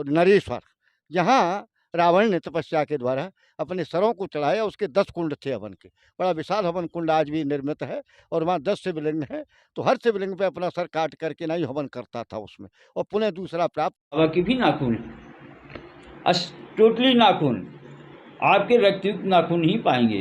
नरेश्वर, जहाँ रावण ने तपस्या के द्वारा अपने सरों को चढ़ाया। उसके 10 कुंड थे हवन के, बड़ा विशाल हवन कुंड आज भी निर्मित है और वहाँ 10 शिवलिंग हैं। तो हर शिवलिंग पे अपना सर काट करके नहीं हवन करता था उसमें, और पुनः दूसरा प्राप्त। बाबा की भी नाखून टोटली नाखून, आपके व्यक्तिगत नाखून ही पाएंगे।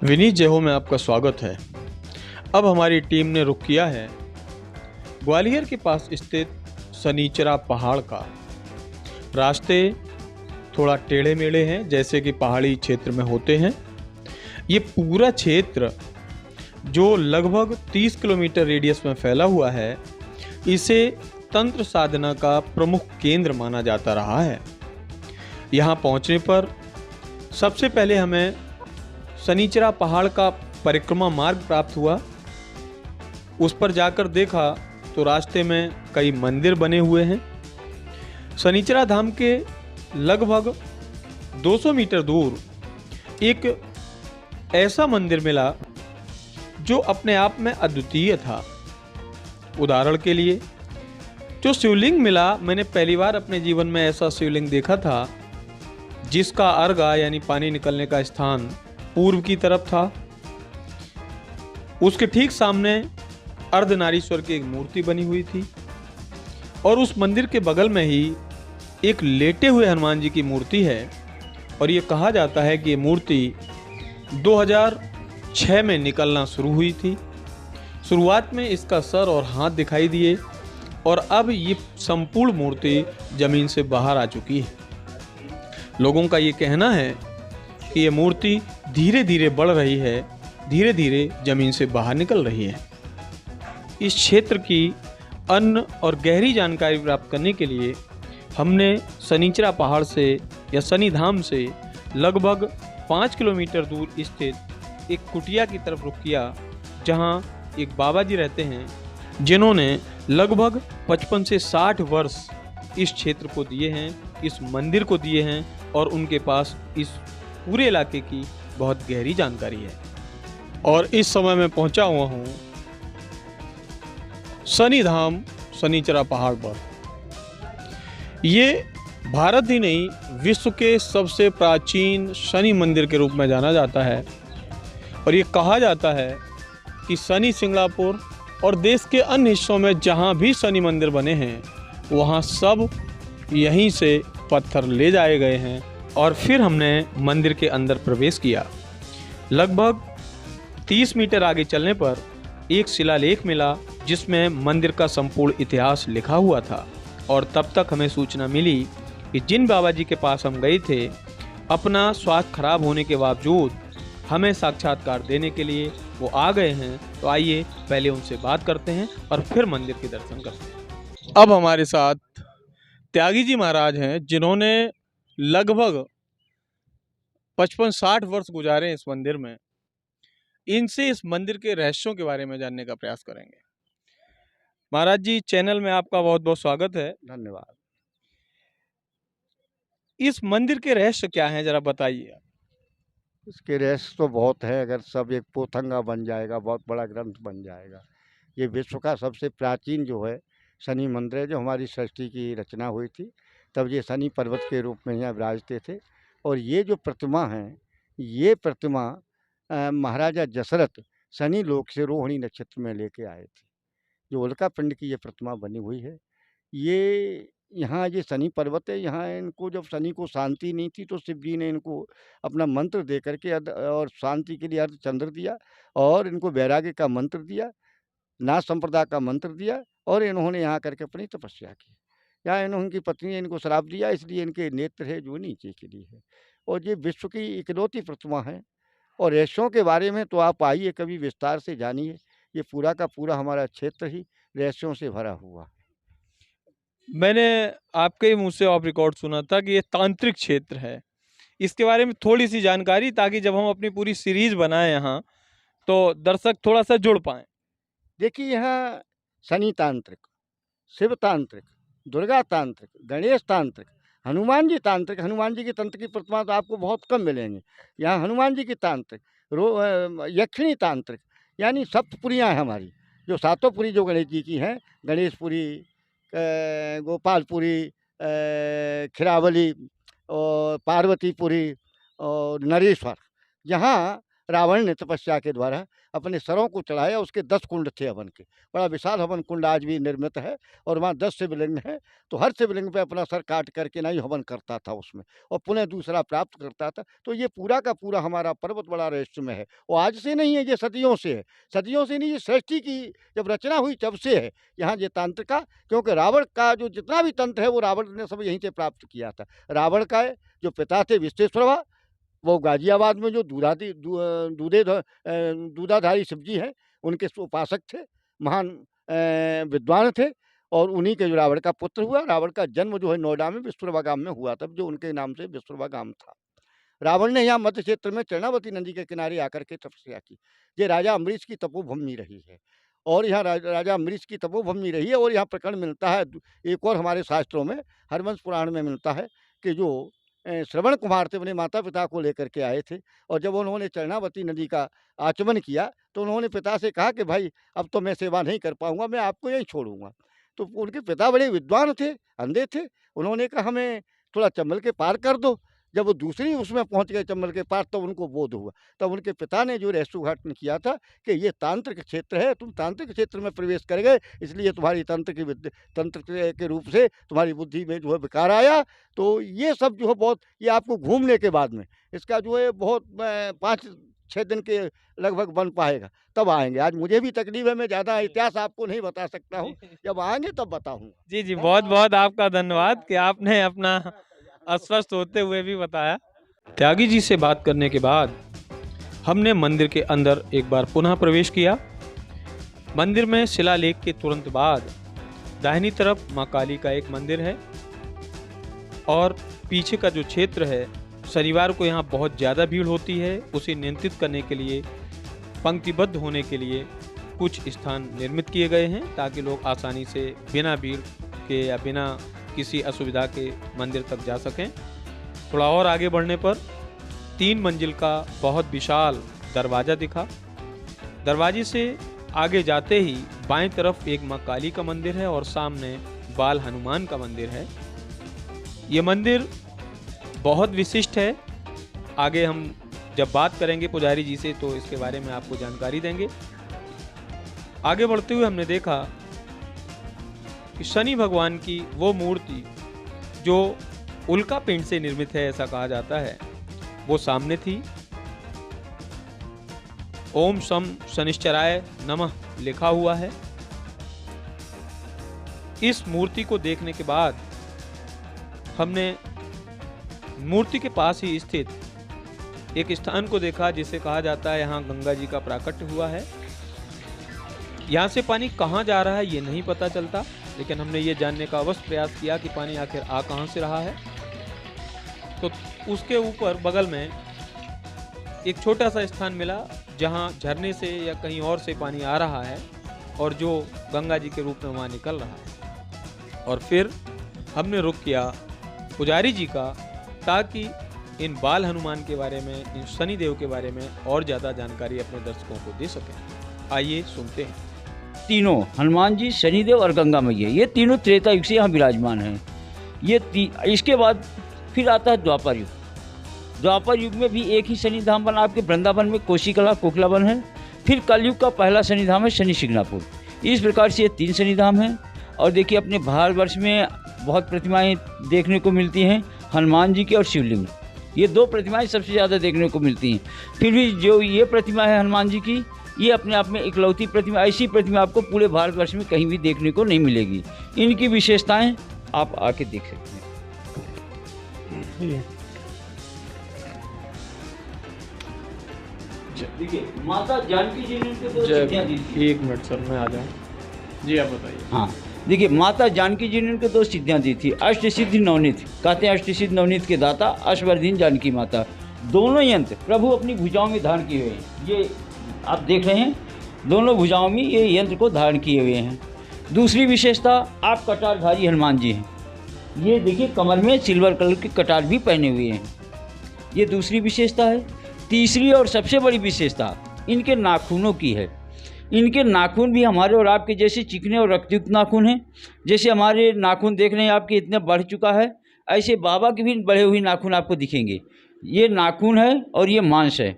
विनीत जय हो में आपका स्वागत है। अब हमारी टीम ने रुख किया है ग्वालियर के पास स्थित सनीचरा पहाड़ का। रास्ते थोड़ा टेढ़े मेढ़े हैं, जैसे कि पहाड़ी क्षेत्र में होते हैं। ये पूरा क्षेत्र जो लगभग 30 किलोमीटर रेडियस में फैला हुआ है, इसे तंत्र साधना का प्रमुख केंद्र माना जाता रहा है। यहाँ पहुँचने पर सबसे पहले हमें सनीचरा पहाड़ का परिक्रमा मार्ग प्राप्त हुआ। उस पर जाकर देखा तो रास्ते में कई मंदिर बने हुए हैं। सनीचरा धाम के लगभग 200 मीटर दूर एक ऐसा मंदिर मिला जो अपने आप में अद्वितीय था। उदाहरण के लिए जो शिवलिंग मिला, मैंने पहली बार अपने जीवन में ऐसा शिवलिंग देखा था जिसका अर्घा यानी पानी निकलने का स्थान पूर्व की तरफ था। उसके ठीक सामने अर्धनारीश्वर की एक मूर्ति बनी हुई थी और उस मंदिर के बगल में ही एक लेटे हुए हनुमान जी की मूर्ति है। और ये कहा जाता है कि ये मूर्ति 2006 में निकलना शुरू हुई थी। शुरुआत में इसका सर और हाथ दिखाई दिए और अब ये संपूर्ण मूर्ति जमीन से बाहर आ चुकी है। लोगों का ये कहना है कि ये मूर्ति धीरे धीरे बढ़ रही है, धीरे धीरे जमीन से बाहर निकल रही है। इस क्षेत्र की अन्य और गहरी जानकारी प्राप्त करने के लिए हमने सनीचरा पहाड़ से या शनि धाम से लगभग 5 किलोमीटर दूर स्थित एक कुटिया की तरफ रुख किया, जहां एक बाबा जी रहते हैं जिन्होंने लगभग 55 से 60 वर्ष इस क्षेत्र को दिए हैं, इस मंदिर को दिए हैं और उनके पास इस पूरे इलाके की बहुत गहरी जानकारी है। और इस समय मैं पहुंचा हुआ हूं शनि धाम सनीचरा पहाड़ पर। ये भारत ही नहीं, विश्व के सबसे प्राचीन शनि मंदिर के रूप में जाना जाता है। और ये कहा जाता है कि शनि सिंगलापुर और देश के अन्य हिस्सों में जहाँ भी शनि मंदिर बने हैं, वहाँ सब यहीं से पत्थर ले जाए गए हैं। और फिर हमने मंदिर के अंदर प्रवेश किया। लगभग 30 मीटर आगे चलने पर एक शिलालेख मिला जिसमें मंदिर का संपूर्ण इतिहास लिखा हुआ था। और तब तक हमें सूचना मिली कि जिन बाबा जी के पास हम गए थे, अपना स्वास्थ्य खराब होने के बावजूद हमें साक्षात्कार देने के लिए वो आ गए हैं। तो आइए पहले उनसे बात करते हैं और फिर मंदिर के दर्शन करते हैं। अब हमारे साथ त्यागी जी महाराज हैं, जिन्होंने लगभग 55-60 वर्ष गुजारे इस मंदिर में। इनसे इस मंदिर के रहस्यों के बारे में जानने का प्रयास करेंगे। महाराज जी, चैनल में आपका बहुत बहुत स्वागत है। धन्यवाद। इस मंदिर के रहस्य क्या हैं, जरा बताइए। इसके रहस्य तो बहुत है, अगर सब एक पोथंगा बन जाएगा, बहुत बड़ा ग्रंथ बन जाएगा। ये विश्व का सबसे प्राचीन जो है शनि मंदिर है, जो हमारी सृष्टि की रचना हुई थी तब ये शनि पर्वत के रूप में यहाँ विराजते थे। और ये जो प्रतिमा है, ये प्रतिमा महाराजा दशरथ शनि लोक से रोहिणी नक्षत्र में लेके आए थे। जो उल्का पिंड की ये प्रतिमा बनी हुई है, ये यहाँ ये शनि पर्वत है। यहाँ इनको जब शनि को शांति नहीं थी तो शिव जी ने इनको अपना मंत्र दे करके और शांति के लिए अर्धचंद्र दिया और इनको वैराग्य का मंत्र दिया, नाथ संप्रदाय का मंत्र दिया और इन्होंने यहाँ करके अपनी तपस्या की। यहाँ इनकी पत्नी ने इनको श्राप दिया, इसलिए इनके नेत्र है जो नीचे के लिए है। और ये विश्व की इकलौती प्रतिमा है। और रहस्यों के बारे में तो आप आइए कभी विस्तार से जानिए। ये पूरा का पूरा हमारा क्षेत्र ही रहस्यों से भरा हुआ है। मैंने आपके मुंह से ऑफ रिकॉर्ड सुना था कि ये तांत्रिक क्षेत्र है। इसके बारे में थोड़ी सी जानकारी, ताकि जब हम अपनी पूरी सीरीज बनाएं यहाँ तो दर्शक थोड़ा सा जुड़ पाएं। देखिए, यहाँ शनि तांत्रिक, शिव तांत्रिक, दुर्गा तांत्रिक, गणेश तांत्रिक, हनुमान जी तांत्रिक। हनुमान जी की तंत्र की प्रतिमा तो आपको बहुत कम मिलेंगे। यहाँ हनुमान जी की तांत्रिक, यक्षिणी तांत्रिक, यानी सप्तपुरियाँ हैं हमारी। जो सातों पुरी जो गणेश जी की हैं, गणेशपुरी, गोपालपुरी, खिरावली और पार्वतीपुरी और नरेश्वर, जहाँ रावण ने तपस्या के द्वारा अपने सरों को चढ़ाया। उसके 10 कुंड थे हवन के, बड़ा विशाल हवन कुंड आज भी निर्मित है और वहाँ 10 शिवलिंग है। तो हर शिवलिंग पे अपना सर काट करके ना ही हवन करता था उसमें, और पुनः दूसरा प्राप्त करता था। तो ये पूरा का पूरा हमारा पर्वत बड़ा रहस्यमय है, और आज से नहीं है, ये सदियों से है। सदियों से नहीं, ये सृष्टि की जब रचना हुई तब से है यहाँ ये तांत्र का। क्योंकि रावण का जो जितना भी तंत्र है वो रावण ने सब यहीं से प्राप्त किया था। रावण का जो पिता थे विश्वेश्वरवा, वो गाजियाबाद में जो दूधाधारी शिव जी हैं उनके उपासक थे, महान विद्वान थे। और उन्हीं के जो रावण का पुत्र हुआ। रावण का जन्म जो है नोएडा में विश्वरवा गांव में हुआ था, जो उनके नाम से विश्वरवा गांव था। रावण ने यहाँ मध्य क्षेत्र में चरणावती नदी के किनारे आकर के तपस्या की। ये राजा अम्बरीश की तपोभूमि रही है, और यहाँ राजा अम्बरीश की तपोभूमि रही है। और यहाँ प्रकरण मिलता है एक और हमारे शास्त्रों में, हरवंश पुराण में मिलता है कि जो श्रवण कुमार थे अपने माता पिता को लेकर के आए थे, और जब उन्होंने चरणावती नदी का आचमन किया तो उन्होंने पिता से कहा कि भाई अब तो मैं सेवा नहीं कर पाऊंगा, मैं आपको यहीं छोड़ूंगा। तो उनके पिता बड़े विद्वान थे, अंधे थे। उन्होंने कहा हमें थोड़ा चंबल के पार कर दो। जब वो दूसरी उसमें पहुंच गए चंबल के पार, तब उनको बोध हुआ। तब उनके पिता ने जो रहस्य उद्घाटन किया था कि ये तांत्रिक क्षेत्र है, तुम तांत्रिक क्षेत्र में प्रवेश कर गए, इसलिए तुम्हारी तंत्र के रूप से तुम्हारी बुद्धि में जो है विकार आया। तो ये सब जो है बहुत, ये आपको घूमने के बाद में इसका जो है बहुत 5-6 दिन के लगभग बन पाएगा, तब आएंगे। आज मुझे भी तकलीफ है, मैं ज़्यादा इतिहास आपको नहीं बता सकता हूँ, जब आएंगे तब बताऊँगा। जी जी, बहुत बहुत आपका धन्यवाद कि आपने अपना अस्वस्थ होते हुए भी बताया। त्यागी जी से बात करने के बाद हमने मंदिर के अंदर एक बार पुनः प्रवेश किया। मंदिर में शिलालेख के तुरंत बाद दाहिनी तरफ माँ काली का एक मंदिर है, और पीछे का जो क्षेत्र है, शनिवार को यहाँ बहुत ज़्यादा भीड़ होती है। उसे नियंत्रित करने के लिए, पंक्तिबद्ध होने के लिए कुछ स्थान निर्मित किए गए हैं, ताकि लोग आसानी से बिना भीड़ के या बिना किसी असुविधा के मंदिर तक जा सकें। थोड़ा और आगे बढ़ने पर 3 मंजिल का बहुत विशाल दरवाज़ा दिखा। दरवाजे से आगे जाते ही बाएं तरफ एक माँ काली का मंदिर है, और सामने बाल हनुमान का मंदिर है। ये मंदिर बहुत विशिष्ट है। आगे हम जब बात करेंगे पुजारी जी से तो इसके बारे में आपको जानकारी देंगे। आगे बढ़ते हुए हमने देखा कि शनि भगवान की वो मूर्ति जो उल्का पिंड से निर्मित है, ऐसा कहा जाता है, वो सामने थी। ओम शम शनिश्चराय नमः लिखा हुआ है। इस मूर्ति को देखने के बाद हमने मूर्ति के पास ही स्थित एक स्थान को देखा, जिसे कहा जाता है यहाँ गंगा जी का प्राकट्य हुआ है। यहाँ से पानी कहाँ जा रहा है ये नहीं पता चलता, लेकिन हमने ये जानने का अवश्य प्रयास किया कि पानी आखिर आ कहाँ से रहा है। तो उसके ऊपर बगल में एक छोटा सा स्थान मिला, जहाँ झरने से या कहीं और से पानी आ रहा है, और जो गंगा जी के रूप में वहाँ निकल रहा है। और फिर हमने रुख किया पुजारी जी का, ताकि इन बाल हनुमान के बारे में, इन शनिदेव के बारे में और ज़्यादा जानकारी अपने दर्शकों को दे सकें। आइए सुनते हैं। तीनों हनुमान जी, शनिदेव और गंगा मैया, ये तीनों त्रेता युग से यहाँ विराजमान हैं। इसके बाद फिर आता है द्वापर युग। द्वापर युग में भी एक ही शनि धाम बना, आपके वृंदावन में कोशिकला कोकिलावन है। फिर कलयुग का पहला शनि धाम है शनि शिंगणापुर। इस प्रकार से ये 3 शनि धाम हैं। और देखिए अपने भारतवर्ष में बहुत प्रतिमाएं देखने को मिलती हैं, हनुमान जी की और शिवलिंग, ये 2 प्रतिमाएं सबसे ज़्यादा देखने को मिलती हैं। फिर भी जो ये प्रतिमा है हनुमान जी की, ये अपने आप में इकलौती प्रतिमा, ऐसी प्रतिमा आपको पूरे भारतवर्ष में कहीं भी देखने को नहीं मिलेगी। इनकी विशेषताएं आप आके देख सकते हैं। देखिए माता जानकी जी ने इनको 2 सिद्धियां दी थी। 1 मिनट सर, मैं आ जाऊँ। जी आप बताइए। हाँ, देखिए माता जानकी जी ने इनको 2 सिद्धियां दी थी। अष्टसिद्धि नवनीत, कहते हैं अष्टसिद्धि नवनीत के दाता अश्वरधीन जानकी माता। दोनों यंत्र प्रभु अपनी भुजाओं में धारण किए हुए हैं। ये आप देख रहे हैं, दोनों भुजाओं में ये यंत्र को धारण किए हुए हैं। दूसरी विशेषता, आप कटारधारी हनुमान जी हैं। ये देखिए कमर में सिल्वर कलर के कटार भी पहने हुए हैं, ये दूसरी विशेषता है। तीसरी और सबसे बड़ी विशेषता इनके नाखूनों की है। इनके नाखून भी हमारे और आपके जैसे चिकने और रक्तयुक्त नाखून हैं। जैसे हमारे नाखून देख रहे हैं आपके इतने बढ़ चुका है, ऐसे बाबा के भी बढ़े हुए नाखून आपको दिखेंगे। ये नाखून है और ये मांस है,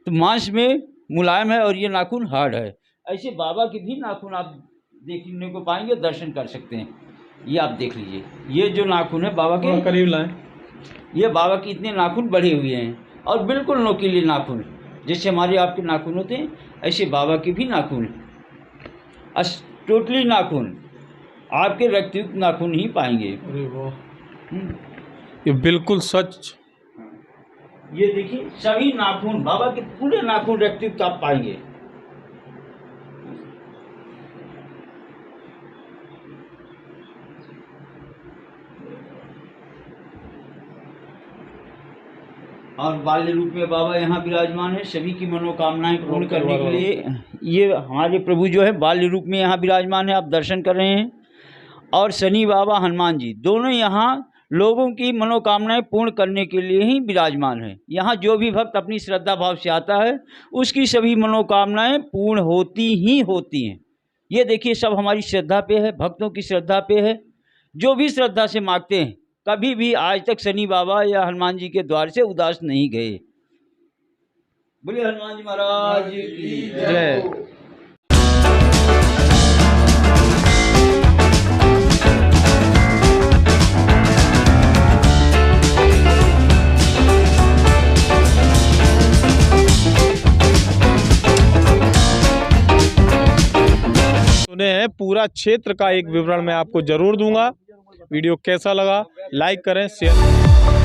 तो मांस में मुलायम है और ये नाखून हार्ड है। ऐसे बाबा के भी नाखून आप देखने को पाएंगे, दर्शन कर सकते हैं। ये आप देख लीजिए, ये जो नाखून है बाबा के, करीब लाएं। ये बाबा के इतने नाखून बढ़े हुए हैं और बिल्कुल नोकीले नाखून, जैसे हमारे आपके नाखून होते हैं ऐसे बाबा के भी नाखून, टोटली नाखून आपके रक्तयुक्त नाखून ही पाएंगे। अरे वाह, ये बिल्कुल सच। ये देखिए सभी नाखून बाबा के पूरे नाखून रक्तयुक्त आप पाएंगे। और बाल्य रूप में बाबा यहाँ विराजमान है, सभी की मनोकामनाएं पूर्ण करने के लिए। ये हमारे प्रभु जो है बाल्य रूप में यहाँ विराजमान है, आप दर्शन कर रहे हैं। और शनि बाबा हनुमान जी दोनों यहाँ लोगों की मनोकामनाएं पूर्ण करने के लिए ही विराजमान है। यहाँ जो भी भक्त अपनी श्रद्धा भाव से आता है उसकी सभी मनोकामनाएं पूर्ण होती ही होती हैं। ये देखिए सब हमारी श्रद्धा पे है, भक्तों की श्रद्धा पे है। जो भी श्रद्धा से मांगते हैं, कभी भी आज तक शनि बाबा या हनुमान जी के द्वार से उदास नहीं गए। बोलिए हनुमान जी महाराज की जय। सुने हैं पूरा क्षेत्र का एक विवरण मैं आपको जरूर दूंगा। वीडियो कैसा लगा लाइक करें, शेयर करें।